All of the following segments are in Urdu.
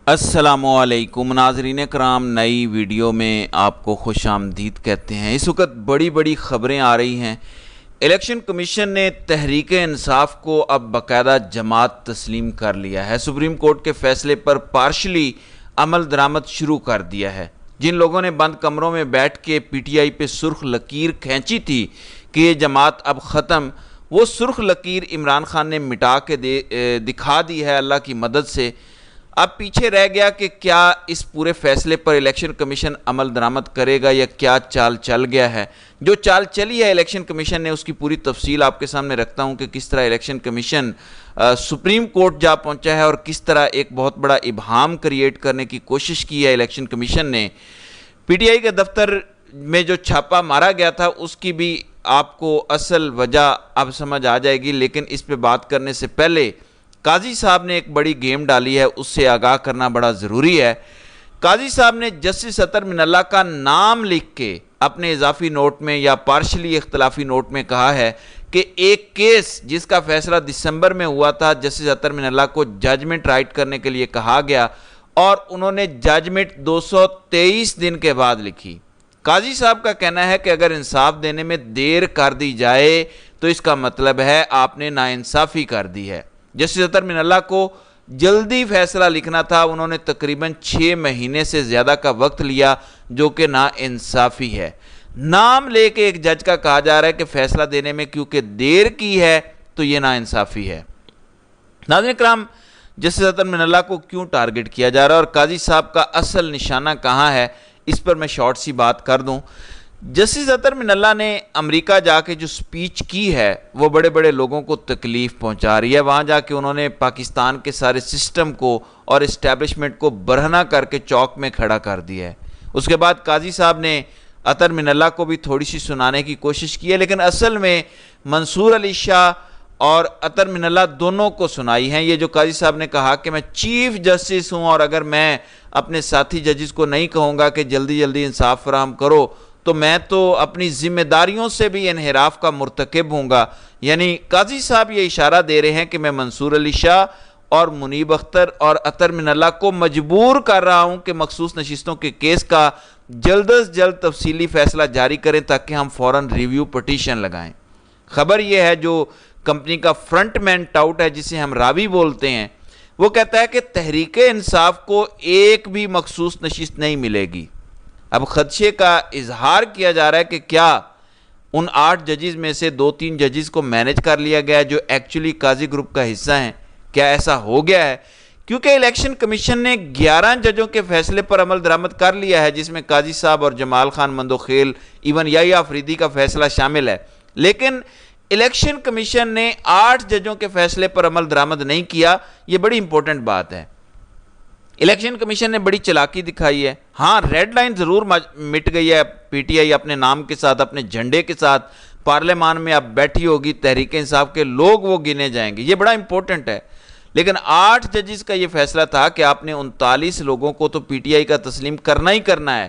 السلام علیکم ناظرین کرام، نئی ویڈیو میں آپ کو خوش آمدید کہتے ہیں۔ اس وقت بڑی بڑی خبریں آ رہی ہیں۔ الیکشن کمیشن نے تحریک انصاف کو اب باقاعدہ جماعت تسلیم کر لیا ہے۔ سپریم کورٹ کے فیصلے پر پارشلی عمل درآمد شروع کر دیا ہے۔ جن لوگوں نے بند کمروں میں بیٹھ کے پی ٹی آئی پہ سرخ لکیر کھینچی تھی کہ یہ جماعت اب ختم، وہ سرخ لکیر عمران خان نے مٹا کے دکھا دی ہے اللہ کی مدد سے۔ اب پیچھے رہ گیا کہ کیا اس پورے فیصلے پر الیکشن کمیشن عمل درآمد کرے گا یا کیا چال چل گیا ہے۔ جو چال چلی ہے الیکشن کمیشن نے، اس کی پوری تفصیل آپ کے سامنے رکھتا ہوں کہ کس طرح الیکشن کمیشن سپریم کورٹ جا پہنچا ہے اور کس طرح ایک بہت بڑا ابہام کریٹ کرنے کی کوشش کی ہے الیکشن کمیشن نے۔ پی ٹی آئی کے دفتر میں جو چھاپا مارا گیا تھا اس کی بھی آپ کو اصل وجہ اب سمجھ آ جائے گی، لیکن اس پہ بات کرنے سے پہلے قاضی صاحب نے ایک بڑی گیم ڈالی ہے، اس سے آگاہ کرنا بڑا ضروری ہے۔ قاضی صاحب نے جسٹس اطہر من اللہ کا نام لکھ کے اپنے اضافی نوٹ میں یا پارشلی اختلافی نوٹ میں کہا ہے کہ ایک کیس جس کا فیصلہ دسمبر میں ہوا تھا، جسٹس اطہر من اللہ کو ججمنٹ رائٹ کرنے کے لیے کہا گیا اور انہوں نے ججمنٹ 223 دن کے بعد لکھی۔ قاضی صاحب کا کہنا ہے کہ اگر انصاف دینے میں دیر کر دی جائے تو اس کا مطلب ہے آپ نے ناانصافی کر دی ہے۔ جسٹس اطہر من اللہ کو جلدی فیصلہ لکھنا تھا، انہوں نے تقریباً 6 مہینے سے زیادہ کا وقت لیا، جو کہ ناانصافی ہے۔ نام لے کے ایک جج کا کہا جا رہا ہے کہ فیصلہ دینے میں کیونکہ دیر کی ہے تو یہ ناانصافی ہے۔ ناظرین کرام، جسٹس اطہر من اللہ کو کیوں ٹارگٹ کیا جا رہا ہے اور قاضی صاحب کا اصل نشانہ کہاں ہے، اس پر میں شارٹ سی بات کر دوں۔ جسٹس اطہر من اللہ نے امریکہ جا کے جو سپیچ کی ہے وہ بڑے بڑے لوگوں کو تکلیف پہنچا رہی ہے۔ وہاں جا کے انہوں نے پاکستان کے سارے سسٹم کو اور اسٹیبلشمنٹ کو برہنہ کر کے چوک میں کھڑا کر دیا ہے۔ اس کے بعد قاضی صاحب نے اطہر من اللہ کو بھی تھوڑی سی سنانے کی کوشش کی ہے، لیکن اصل میں منصور علی شاہ اور اطہر من اللہ دونوں کو سنائی ہیں۔ یہ جو قاضی صاحب نے کہا کہ میں چیف جسٹس ہوں اور اگر میں اپنے ساتھی ججز کو نہیں کہوں گا کہ جلدی جلدی انصاف فراہم کرو تو میں تو اپنی ذمہ داریوں سے بھی انحراف کا مرتکب ہوں گا۔ یعنی قاضی صاحب یہ اشارہ دے رہے ہیں کہ میں منصور علی شاہ اور منیب اختر اور اطہر من اللہ کو مجبور کر رہا ہوں کہ مخصوص نشستوں کے کیس کا جلد از جلد تفصیلی فیصلہ جاری کریں تاکہ ہم فوراً ریویو پٹیشن لگائیں۔ خبر یہ ہے، جو کمپنی کا فرنٹ مین ٹاؤٹ ہے جسے ہم راوی بولتے ہیں، وہ کہتا ہے کہ تحریک انصاف کو ایک بھی مخصوص نشست نہیں ملے گی۔ اب خدشے کا اظہار کیا جا رہا ہے کہ کیا ان 8 ججز میں سے 2-3 ججز کو مینج کر لیا گیا ہے جو ایکچولی قاضی گروپ کا حصہ ہیں۔ کیا ایسا ہو گیا ہے؟ کیونکہ الیکشن کمیشن نے 11 ججوں کے فیصلے پر عمل درآمد کر لیا ہے، جس میں قاضی صاحب اور جمال خان مندوخیل ایون یحییٰ آفریدی کا فیصلہ شامل ہے، لیکن الیکشن کمیشن نے 8 ججوں کے فیصلے پر عمل درآمد نہیں کیا۔ یہ بڑی امپورٹنٹ بات ہے۔ الیکشن کمیشن نے بڑی چلاکی دکھائی ہے۔ ہاں، ریڈ لائن ضرور مٹ گئی ہے۔ پی ٹی آئی اپنے نام کے ساتھ، اپنے جھنڈے کے ساتھ پارلیمان میں اب بیٹھی ہوگی، تحریک انصاف کے لوگ وہ گنے جائیں گے، یہ بڑا امپورٹنٹ ہے۔ لیکن 8 ججز کا یہ فیصلہ تھا کہ آپ نے 39 لوگوں کو تو پی ٹی آئی کا تسلیم کرنا ہی کرنا ہے۔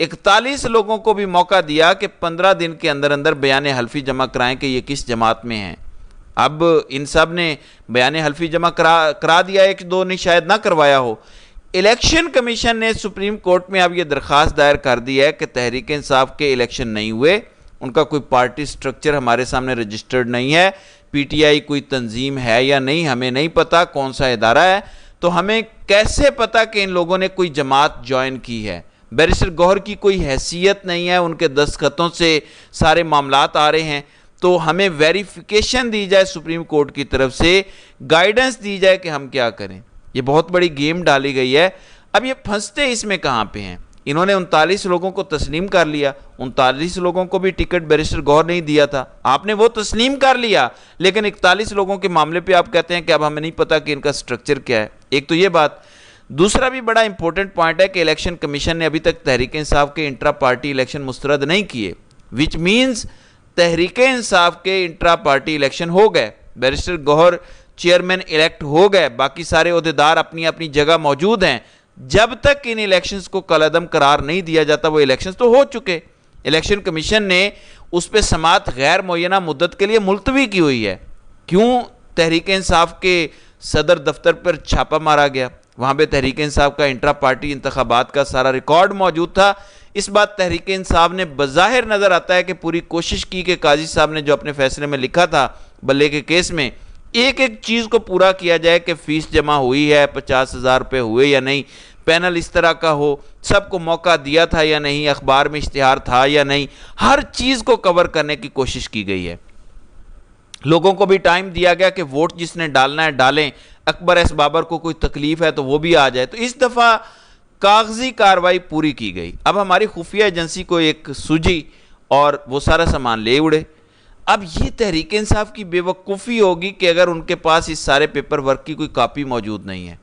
41 لوگوں کو بھی موقع دیا کہ 15 دن کے اندر اندر بیان حلفی جمع کرائیں کہ یہ کس جماعت میں ہیں۔ اب ان سب نے بیان حلفی جمع کرا دیا، ایک دو نے شاید نہ کروایا ہو۔ الیکشن کمیشن نے سپریم کورٹ میں اب یہ درخواست دائر کر دی ہے کہ تحریک انصاف کے الیکشن نہیں ہوئے، ان کا کوئی پارٹی سٹرکچر ہمارے سامنے رجسٹرڈ نہیں ہے، پی ٹی آئی کوئی تنظیم ہے یا نہیں ہمیں نہیں پتا، کون سا ادارہ ہے، تو ہمیں کیسے پتا کہ ان لوگوں نے کوئی جماعت جوائن کی ہے؟ بیرسٹر گوہر کی کوئی حیثیت نہیں ہے، ان کے دستخطوں سے سارے معاملات آ رہے ہیں، تو ہمیں ویریفیکیشن دی جائے سپریم کورٹ کی طرف سے، گائیڈنس دی جائے کہ ہم کیا کریں۔ یہ بہت بڑی گیم ڈالی گئی ہے۔ اب یہ پھنستے اس میں کہاں پہ ہیں؟ انہوں نے 39 لوگوں کو تسلیم کر لیا، 39 لوگوں کو بھی ٹکٹ بیرسٹر گوہر نہیں دیا تھا، آپ نے وہ تسلیم کر لیا، لیکن 41 لوگوں کے معاملے پہ آپ کہتے ہیں کہ اب ہمیں نہیں پتا کہ ان کا سٹرکچر کیا ہے۔ ایک تو یہ بات۔ دوسرا بھی بڑا امپورٹنٹ پوائنٹ ہے کہ الیکشن کمیشن نے ابھی تک تحریک انصاف کے انٹرا پارٹی الیکشن مسترد نہیں کیے، وچ مینز تحریک انصاف کے انٹرا پارٹی الیکشن ہو گئے، بیرسٹر گوہر چیئرمین الیکٹ ہو گئے، باقی سارے عہدیدار اپنی اپنی جگہ موجود ہیں۔ جب تک ان الیکشنز کو کالعدم قرار نہیں دیا جاتا وہ الیکشنز تو ہو چکے۔ الیکشن کمیشن نے اس پہ سماعت غیر معینہ مدت کے لیے ملتوی کی ہوئی ہے۔ کیوں تحریک انصاف کے صدر دفتر پر چھاپا مارا گیا؟ وہاں پہ تحریک انصاف کا انٹرا پارٹی انتخابات کا سارا ریکارڈ موجود تھا۔ اس بات تحریک انصاف نے بظاہر نظر آتا ہے کہ پوری کوشش کی کہ قاضی صاحب نے جو اپنے فیصلے میں لکھا تھا بلے کے کیس میں، ایک ایک چیز کو پورا کیا جائے کہ فیس جمع ہوئی ہے، 50,000 روپے ہوئے یا نہیں، پینل اس طرح کا ہو، سب کو موقع دیا تھا یا نہیں، اخبار میں اشتہار تھا یا نہیں، ہر چیز کو کور کرنے کی کوشش کی گئی ہے۔ لوگوں کو بھی ٹائم دیا گیا کہ ووٹ جس نے ڈالنا ہے ڈالیں، اکبر ایس بابر کو کوئی تکلیف ہے تو وہ بھی آ جائے۔ تو اس دفعہ کاغذی کاروائی پوری کی گئی۔ اب ہماری خفیہ ایجنسی کو ایک سوجی اور وہ سارا سامان لے اڑے۔ اب یہ تحریک انصاف کی بے وقوفی ہوگی کہ اگر ان کے پاس اس سارے پیپر ورک کی کوئی کاپی موجود نہیں ہے،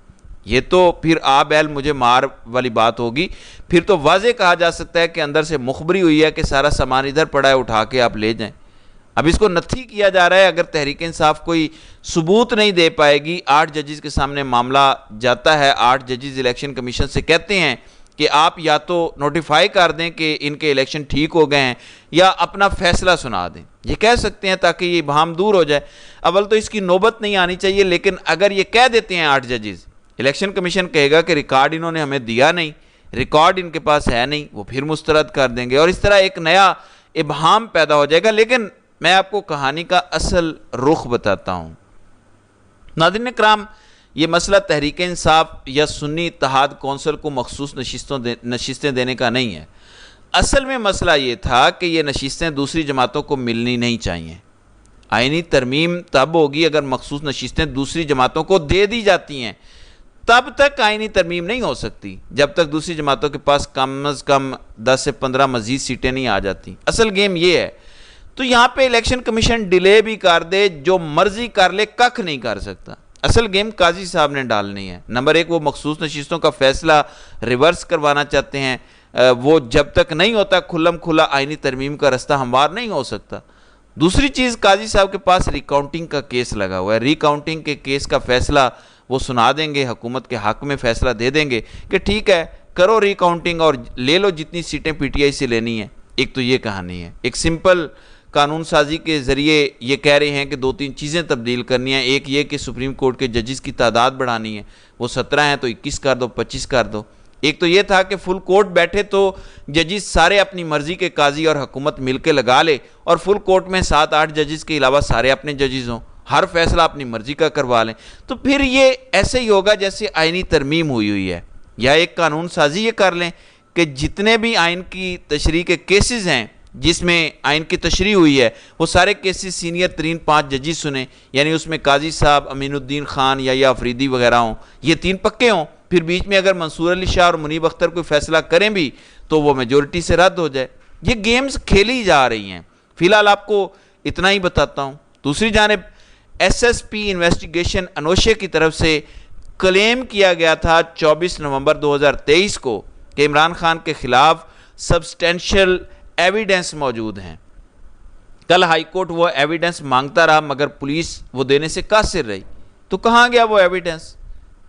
یہ تو پھر آ بیل مجھے مار والی بات ہوگی۔ پھر تو واضح کہا جا سکتا ہے کہ اندر سے مخبری ہوئی ہے کہ سارا سامان ادھر پڑا ہے، اٹھا کے آپ لے جائیں۔ اب اس کو نتھی کیا جا رہا ہے۔ اگر تحریک انصاف کوئی ثبوت نہیں دے پائے گی، 8 ججز کے سامنے معاملہ جاتا ہے، 8 ججز الیکشن کمیشن سے کہتے ہیں کہ آپ یا تو نوٹیفائی کر دیں کہ ان کے الیکشن ٹھیک ہو گئے ہیں یا اپنا فیصلہ سنا دیں، یہ کہہ سکتے ہیں تاکہ یہ ابہام دور ہو جائے۔ اول تو اس کی نوبت نہیں آنی چاہیے، لیکن اگر یہ کہہ دیتے ہیں 8 ججز، الیکشن کمیشن کہے گا کہ ریکارڈ انہوں نے ہمیں دیا نہیں، ریکارڈ ان کے پاس ہے نہیں، وہ پھر مسترد کر دیں گے اور اس طرح ایک نیا ابہام پیدا ہو جائے گا۔ لیکن میں آپ کو کہانی کا اصل رخ بتاتا ہوں۔ ناظرین کرام، یہ مسئلہ تحریک انصاف یا سنی اتحاد کونسل کو مخصوص نشستیں دینے کا نہیں ہے۔ اصل میں مسئلہ یہ تھا کہ یہ نشستیں دوسری جماعتوں کو ملنی نہیں چاہیے۔ آئینی ترمیم تب ہوگی اگر مخصوص نشستیں دوسری جماعتوں کو دے دی جاتی ہیں، تب تک آئینی ترمیم نہیں ہو سکتی جب تک دوسری جماعتوں کے پاس کم از کم 10 سے 15 مزید سیٹیں نہیں آ جاتی۔ اصل گیم یہ ہے۔ تو یہاں پہ الیکشن کمیشن ڈیلے بھی کر دے، جو مرضی کر لے، ککھ نہیں کر سکتا۔ اصل گیم قاضی صاحب نے ڈالنی ہے۔ نمبر 1، وہ مخصوص نشستوں کا فیصلہ ریورس کروانا چاہتے ہیں، وہ جب تک نہیں ہوتا کھلم کھلا آئینی ترمیم کا رستہ ہموار نہیں ہو سکتا۔ دوسری چیز، قاضی صاحب کے پاس ریکاؤنٹنگ کا کیس لگا ہوا ہے، ریکاؤنٹنگ کے کیس کا فیصلہ وہ سنا دیں گے، حکومت کے حق میں فیصلہ دے دیں گے کہ ٹھیک ہے کرو ریکاؤنٹنگ اور لے لو جتنی سیٹیں پی ٹی آئی سے لینی ہیں۔ ایک تو یہ کہانی ہے۔ ایک سمپل قانون سازی کے ذریعے یہ کہہ رہے ہیں کہ 2-3 چیزیں تبدیل کرنی ہیں۔ ایک یہ کہ سپریم کورٹ کے ججز کی تعداد بڑھانی ہے، وہ 17 ہیں تو 21 کر دو، 25 کر دو۔ ایک تو یہ تھا کہ فل کورٹ بیٹھے تو ججز سارے اپنی مرضی کے قاضی اور حکومت مل کے لگا لے، اور فل کورٹ میں 7-8 ججز کے علاوہ سارے اپنے ججز ہوں، ہر فیصلہ اپنی مرضی کا کروا لیں۔ تو پھر یہ ایسے ہی ہوگا جیسے آئینی ترمیم ہوئی ہے۔ یا ایک قانون سازی یہ کر لیں کہ جتنے بھی آئین کی تشریح کے کیسز ہیں جس میں آئین کی تشریح ہوئی ہے، وہ سارے کیسز سینئر ترین 5 ججز سنیں، یعنی اس میں قاضی صاحب، امین الدین خان یا افریدی وغیرہ ہوں، یہ 3 پکے ہوں۔ پھر بیچ میں اگر منصور علی شاہ اور منیب اختر کوئی فیصلہ کریں بھی تو وہ میجورٹی سے رد ہو جائے۔ یہ گیمز کھیلی جا رہی ہیں۔ فی الحال آپ کو اتنا ہی بتاتا ہوں۔ دوسری جانب S S P investigation Anousheh کی طرف سے کلیم کیا گیا تھا 24 نومبر 2023 کو کہ عمران خان کے خلاف سبسٹینشل ایویڈنس موجود ہیں۔ کل ہائی کورٹ وہ ایویڈنس مانگتا رہا مگر پولیس وہ دینے سے قاصر رہی۔ تو کہاں گیا وہ ایویڈنس؟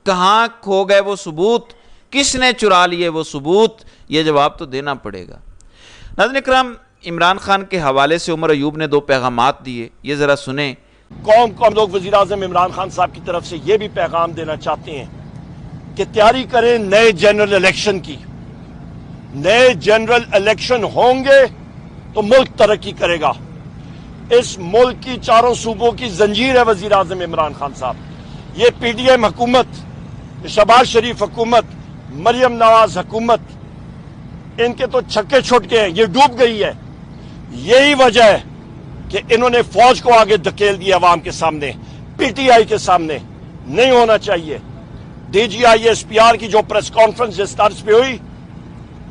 کہاں کھو گئے وہ ثبوت؟ کس نے چرا لیے وہ ثبوت؟ یہ جواب تو دینا پڑے گا۔ ناظرین اکرام، عمران خان کے حوالے سے عمر ایوب نے 2 پیغامات دیے، یہ ذرا سنیں۔ قوم کو ہم لوگ وزیر اعظم عمران خان صاحب کی طرف سے یہ بھی پیغام دینا چاہتے ہیں کہ تیاری کریں نئے جنرل الیکشن کی۔ نئے جنرل الیکشن ہوں گے تو ملک ترقی کرے گا۔ اس ملک کی 4 صوبوں کی زنجیر ہے وزیر اعظم عمران خان صاحب۔ یہ پی ڈی ایم حکومت، شہباز شریف حکومت، مریم نواز حکومت، ان کے تو چھکے چھٹ گئے ہیں، یہ ڈوب گئی ہے۔ یہی وجہ ہے کہ انہوں نے فوج کو آگے دھکیل دیا عوام کے سامنے، پی ٹی آئی کے سامنے۔ نہیں ہونا چاہیے۔ D G I S P R کی جو پریس کانفرنس جس طرز پہ ہوئی،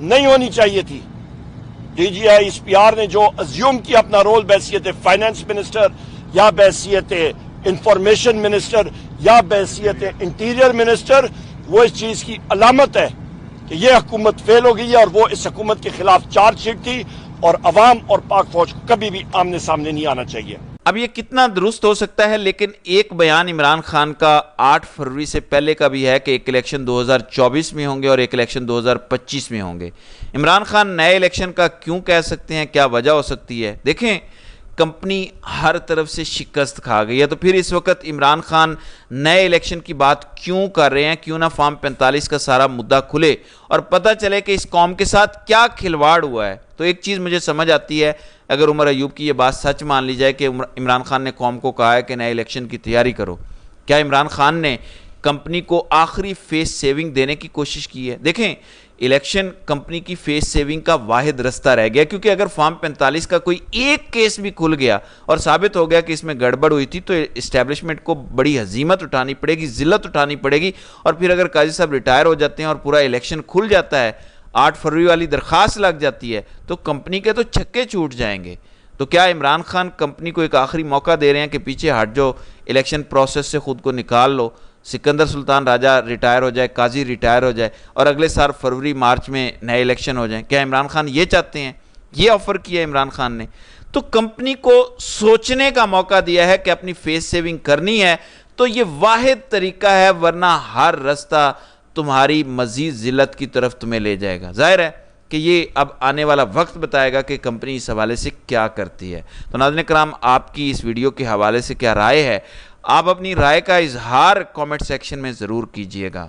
نہیں ہونی چاہیے تھی۔ D G I S P R نے جو ازیوم کیا اپنا رول بحیثیت فائنانس منسٹر یا بحیثیت انفارمیشن منسٹر یا بحیثیت انٹیریئر منسٹر، وہ اس چیز کی علامت ہے کہ یہ حکومت فیل ہو گئی ہے، اور وہ اس حکومت کے خلاف چارج شیٹ تھی، اور عوام اور پاک فوج کو کبھی بھی آمنے سامنے نہیں آنا چاہیے۔ اب یہ کتنا درست ہو سکتا ہے، لیکن ایک بیان عمران خان کا 8 فروری سے پہلے کا بھی ہے کہ ایک الیکشن 2024 میں ہوں گے اور ایک الیکشن 2025 میں ہوں گے۔ عمران خان نئے الیکشن کا کیوں کہہ سکتے ہیں، کیا وجہ ہو سکتی ہے؟ دیکھیں، کمپنی ہر طرف سے شکست کھا گئی ہے، تو پھر اس وقت عمران خان نئے الیکشن کی بات کیوں کر رہے ہیں؟ کیوں نہ فارم 45 کا سارا مدعا کھلے اور پتہ چلے کہ اس قوم کے ساتھ کیا کھلواڑ ہوا ہے۔ تو ایک چیز مجھے سمجھ آتی ہے، اگر عمر ایوب کی یہ بات سچ مان لی جائے کہ عمران خان نے قوم کو کہا ہے کہ نئے الیکشن کی تیاری کرو، کیا عمران خان نے کمپنی کو آخری فیس سیونگ دینے کی کوشش کی ہے؟ دیکھیں، الیکشن کمپنی کی فیس سیونگ کا واحد رستہ رہ گیا، کیونکہ اگر فارم 45 کا کوئی ایک کیس بھی کھل گیا اور ثابت ہو گیا کہ اس میں گڑبڑ ہوئی تھی تو اسٹیبلشمنٹ کو بڑی ہزیمت اٹھانی پڑے گی، ذلت اٹھانی پڑے گی، اور پھر اگر قاضی صاحب ریٹائر ہو جاتے ہیں اور پورا الیکشن کھل جاتا ہے، 8 فروری والی درخواست لگ جاتی ہے، تو کمپنی کے تو چھکے چھوٹ جائیں گے۔ تو کیا عمران خان کمپنی کو ایک آخری موقع دے رہے ہیں کہ پیچھے ہٹ جو الیکشن پروسیس سے خود کو نکال لو، سکندر سلطان راجہ ریٹائر ہو جائے، قاضی ریٹائر ہو جائے اور اگلے سال فروری مارچ میں نئے الیکشن ہو جائیں؟ کیا عمران خان یہ چاہتے ہیں؟ یہ آفر کیا عمران خان نے؟ تو کمپنی کو سوچنے کا موقع دیا ہے کہ اپنی فیس سیونگ کرنی ہے تو یہ واحد طریقہ ہے، ورنہ ہر رستہ تمہاری مزید ذلت کی طرف تمہیں لے جائے گا۔ ظاہر ہے کہ یہ اب آنے والا وقت بتائے گا کہ کمپنی اس حوالے سے کیا کرتی ہے۔ تو ناظرین کرام، آپ کی اس ویڈیو کے حوالے سے کیا رائے ہے؟ آپ اپنی رائے کا اظہار کامنٹ سیکشن میں ضرور کیجئے گا۔